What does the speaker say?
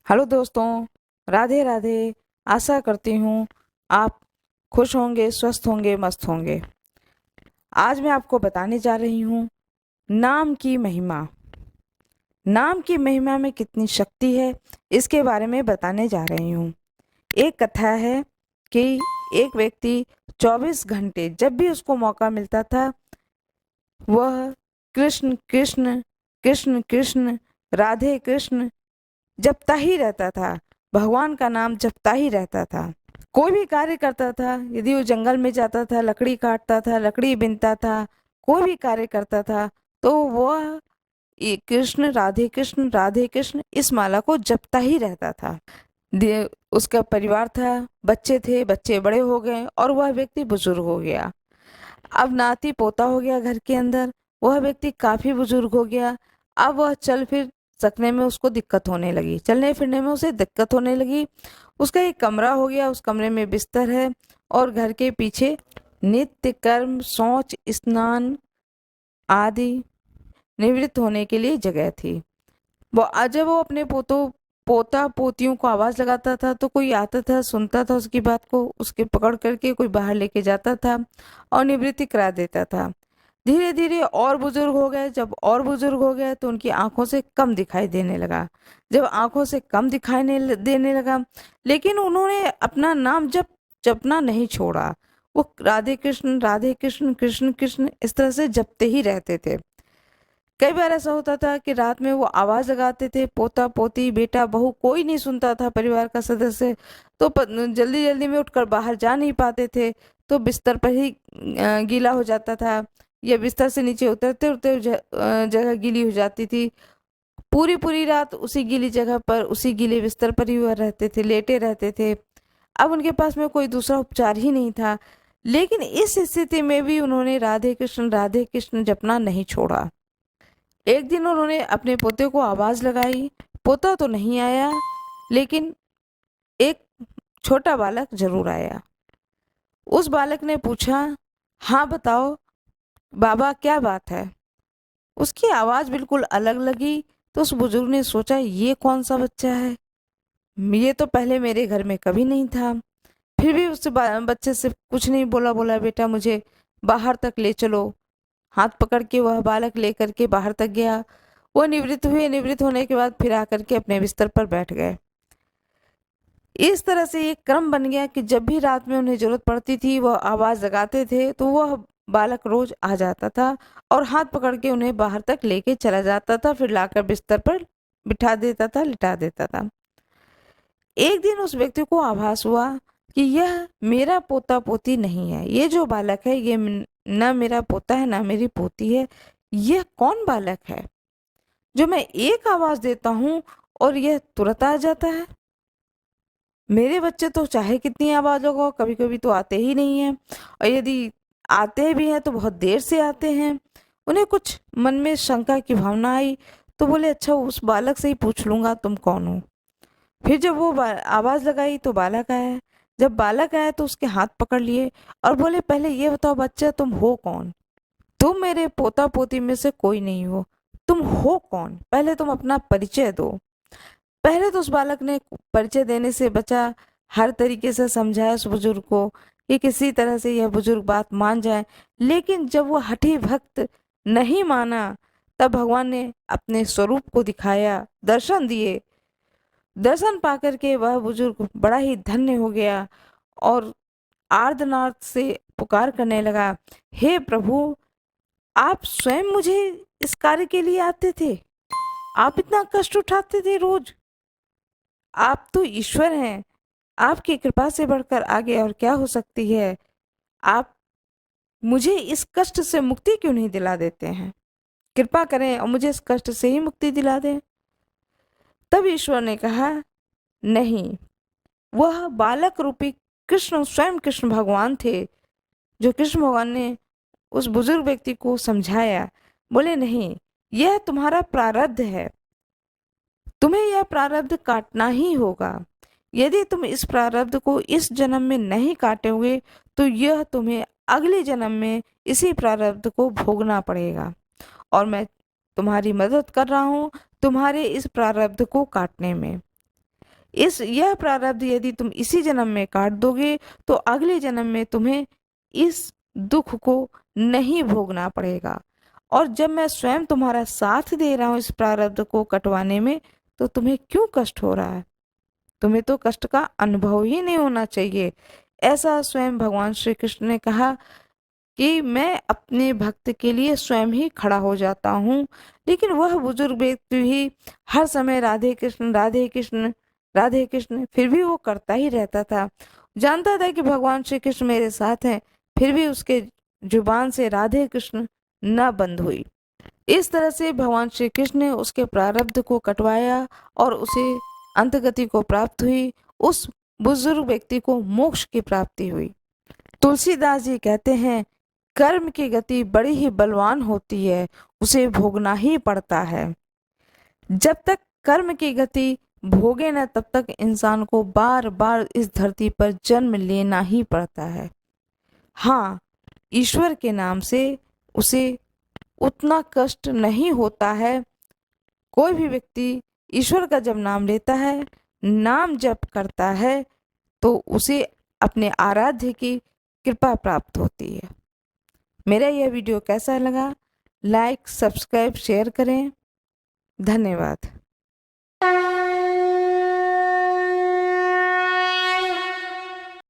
Hello दोस्तों, राधे राधे। आशा करती हूँ आप खुश होंगे, स्वस्थ होंगे, मस्त होंगे। आज मैं आपको बताने जा रही हूँ नाम की महिमा। नाम की महिमा में कितनी शक्ति है, इसके बारे में बताने जा रही हूँ। एक कथा है कि एक व्यक्ति 24 घंटे जब भी उसको मौका मिलता था, वह कृष्ण कृष्ण कृष्ण कृष्ण, राधे कृष्ण जपता ही रहता था। भगवान का नाम जपता ही रहता था। कोई भी कार्य करता था, यदि वो जंगल में जाता था, लकड़ी काटता था, लकड़ी बीनता था, कोई भी कार्य करता था, तो वह ये कृष्ण राधे कृष्ण इस माला को जपता ही रहता था। उसका परिवार था, बच्चे थे, बच्चे बड़े हो गए और वह व्यक्ति बुजुर्ग हो गया। अब नाती पोता हो गया घर के अंदर। वह व्यक्ति काफी बुजुर्ग हो गया। अब वह चल फिर सकने में उसको दिक्कत होने लगी, चलने फिरने में उसे दिक्कत होने लगी। उसका एक कमरा हो गया, उस कमरे में बिस्तर है और घर के पीछे नित्य कर्म, शौच, स्नान आदि निवृत्त होने के लिए जगह थी। जब वो अपने पोता पोतियों को आवाज लगाता था तो कोई आता था, सुनता था उसकी बात को, उसके पकड़ करके कोई बाहर लेके जाता था और निवृत्ति करा देता था। धीरे धीरे और बुजुर्ग हो गए। जब और बुजुर्ग हो गए तो उनकी आंखों से कम दिखाई देने लगा। जब आंखों से कम देने लगा, लेकिन उन्होंने अपना नाम जपना नहीं छोड़ा। वो राधे कृष्ण कृष्ण कृष्ण इस तरह से जपते ही रहते थे। कई बार ऐसा होता था कि रात में वो आवाज लगाते थे, पोता पोती बेटा बहू कोई नहीं सुनता था, परिवार का सदस्य। तो जल्दी जल्दी में उठकर बाहर जा नहीं पाते थे, तो बिस्तर पर ही गीला हो जाता था, या बिस्तर से नीचे उतरते उतरते जगह गीली हो जाती थी। पूरी पूरी रात उसी गीली जगह पर, उसी गीले बिस्तर पर ही वह रहते थे, लेटे रहते थे। अब उनके पास में कोई दूसरा उपचार ही नहीं था। लेकिन इस स्थिति में भी उन्होंने राधे कृष्ण जपना नहीं छोड़ा। एक दिन उन्होंने अपने पोते को आवाज लगाई। पोता तो नहीं आया, लेकिन एक छोटा बालक जरूर आया। उस बालक ने पूछा, हाँ बताओ बाबा, क्या बात है। उसकी आवाज बिल्कुल अलग लगी। तो उस बुजुर्ग ने सोचा, ये कौन सा बच्चा है, ये तो पहले मेरे घर में कभी नहीं था। फिर भी बच्चे से कुछ नहीं बोला। बोला, बेटा मुझे बाहर तक ले चलो। हाथ पकड़ के वह बालक लेकर के बाहर तक गया। वो निवृत्त हुए। निवृत्त होने के बाद फिर आकर के अपने बिस्तर पर बैठ गए। इस तरह से ये क्रम बन गया कि जब भी रात में उन्हें जरूरत पड़ती थी, वह आवाज लगाते थे तो वह बालक रोज आ जाता था और हाथ पकड़ के उन्हें बाहर तक लेके चला जाता था, फिर लाकर बिस्तर पर बिठा देता था, लिटा देता था। एक दिन उस व्यक्ति को आभास हुआ कि यह मेरा पोता पोती नहीं है, ये जो बालक है ये न मेरा पोता है न मेरी पोती है। यह कौन बालक है जो मैं एक आवाज देता हूँ और यह तुरंत आ जाता है। मेरे बच्चे तो चाहे कितनी आवाज हो, कभी कभी तो आते ही नहीं हैं, और यदि आते भी हैं तो बहुत देर से आते हैं। उन्हें कुछ मन में शंका की भावना आई, तो बोले अच्छा उस बालक से ही पूछ लूंगा तुम कौन हो। फिर जब वो आवाज लगाई तो बालक आया। जब बालक आया तो उसके हाथ पकड़ लिए और बोले, पहले ये बताओ बच्चा, तुम हो कौन। तुम मेरे पोता पोती में से कोई नहीं हो। तुम हो कौन, पहले तुम अपना परिचय दो। पहले तो उस बालक ने परिचय देने से बचा। हर तरीके से समझाया उस बुजुर्ग को कि किसी तरह से यह बुजुर्ग बात मान जाए। लेकिन जब वो हठी भक्त नहीं माना, तब भगवान ने अपने स्वरूप को दिखाया, दर्शन दिए। दर्शन पाकर के वह बुजुर्ग बड़ा ही धन्य हो गया और आर्तनाद से पुकार करने लगा, हे प्रभु, आप स्वयं मुझे इस कार्य के लिए आते थे। आप इतना कष्ट उठाते थे रोज। आप तो ईश्वर हैं। आपकी कृपा से बढ़कर आगे और क्या हो सकती है। आप मुझे इस कष्ट से मुक्ति क्यों नहीं दिला देते हैं। कृपा करें और मुझे इस कष्ट से ही मुक्ति दिला दें। तब ईश्वर ने कहा, नहीं, वह बालक रूपी कृष्ण स्वयं कृष्ण भगवान थे। जो कृष्ण भगवान ने उस बुजुर्ग व्यक्ति को समझाया। बोले, नहीं, यह तुम्हारा प्रारब्ध है, तुम्हें यह प्रारब्ध काटना ही होगा। यदि तुम इस प्रारब्ध को इस जन्म में नहीं काटोगे तो यह तुम्हें अगले जन्म में इसी प्रारब्ध को भोगना पड़ेगा, और मैं तुम्हारी मदद कर रहा हूँ तुम्हारे इस प्रारब्ध को काटने में। यह प्रारब्ध यदि तुम इसी जन्म में काट दोगे तो अगले जन्म में तुम्हें इस दुख को नहीं भोगना पड़ेगा। और जब मैं स्वयं तुम्हारा साथ दे रहा हूं इस प्रारब्ध को कटवाने में, तो तुम्हें क्यों कष्ट हो रहा है? तुम्हें तो कष्ट का अनुभव ही नहीं होना चाहिए। ऐसा स्वयं भगवान श्री कृष्ण ने कहा कि मैं अपने भक्त के लिए स्वयं ही खड़ा हो जाता हूँ। लेकिन वह बुजुर्ग व्यक्ति भी हर समय राधे कृष्ण राधे कृष्ण राधे कृष्ण फिर भी वो करता ही रहता था। जानता था कि भगवान श्री कृष्ण मेरे साथ हैं, फिर भी उसके जुबान से राधे कृष्ण न बंद हुई। इस तरह से भगवान श्री कृष्ण ने उसके प्रारब्ध को कटवाया और उसे अंतगति को प्राप्त हुई। उस बुजुर्ग व्यक्ति को मोक्ष की प्राप्ति हुई। तुलसीदास जी कहते हैं, कर्म की गति बड़ी ही बलवान होती है, उसे भोगना ही पड़ता है। जब तक कर्म की गति भोगे न, तब तक इंसान को बार बार इस धरती पर जन्म लेना ही पड़ता है। हाँ, ईश्वर के नाम से उसे उतना कष्ट नहीं होता है। कोई भी व्यक्ति ईश्वर का जब नाम लेता है, नाम जप करता है, तो उसे अपने आराध्य की कृपा प्राप्त होती है। मेरा यह वीडियो कैसा लगा? लाइक, सब्सक्राइब, शेयर करें। धन्यवाद।